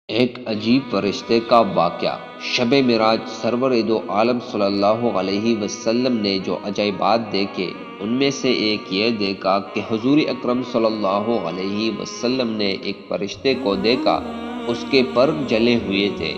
ایک عجیب فرشتے کا واقعہ۔ شب معراج سرور دو عالم صلی اللہ علیہ وسلم نے جو عجائبات دیکھے ان میں سے ایک یہ دیکھا کہ حضور اکرم صلی اللہ علیہ وسلم نے ایک فرشتے کو دیکھا، اس کے پر جلے ہوئے تھے۔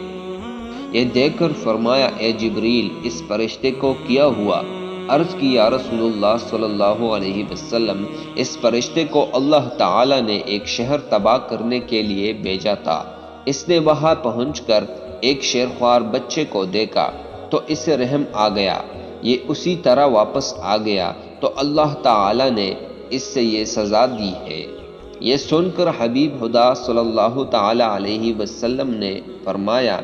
یہ دیکھ کر فرمایا، اے جبریل، اس فرشتے کو کیا ہوا؟ عرض کی، یا رسول اللہ صلی اللہ علیہ وسلم، اس فرشتے کو اللہ تعالی نے ایک شہر تباہ کرنے کے لیے بھیجا تھا۔ اس نے وہاں پہنچ کر ایک شیرخوار بچے کو دیکھا تو اسے رحم آ گیا، یہ اسی طرح واپس آ گیا تو اللہ تعالی نے اس سے یہ سزا دی ہے۔ یہ سن کر حبیب خدا صلی اللہ تعالی علیہ وسلم نے فرمایا،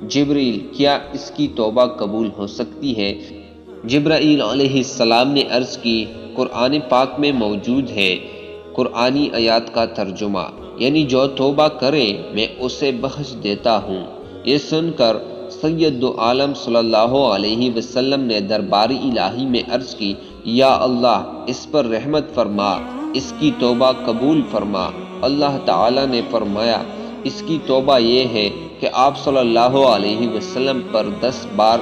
جبریل، کیا اس کی توبہ قبول ہو سکتی ہے؟ جبرائیل علیہ السلام نے عرض کی، قرآن پاک میں موجود ہے۔ قرآنی آیات کا ترجمہ، یعنی جو توبہ کرے میں اسے بخش دیتا ہوں۔ یہ سن کر سید دو عالم صلی اللہ علیہ وسلم نے دربار الہی میں عرض کی، یا اللہ، اس پر رحمت فرما، اس کی توبہ قبول فرما۔ اللہ تعالی نے فرمایا، اس کی توبہ یہ ہے کہ آپ صلی اللہ علیہ وسلم پر 10 بار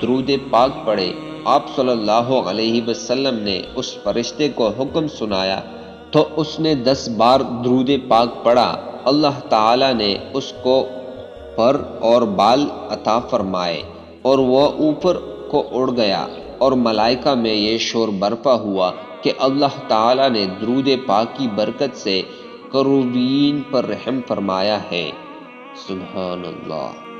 درود پاک پڑھے۔ آپ صلی اللہ علیہ وسلم نے اس فرشتے کو حکم سنایا تو اس نے 10 بار درود پاک پڑھا۔ اللہ تعالی نے اس کو پر اور بال عطا فرمائے اور وہ اوپر کو اڑ گیا، اور ملائکہ میں یہ شور برپا ہوا کہ اللہ تعالی نے درود پاک کی برکت سے کروبین پر رحم فرمایا ہے۔ سبحان اللہ۔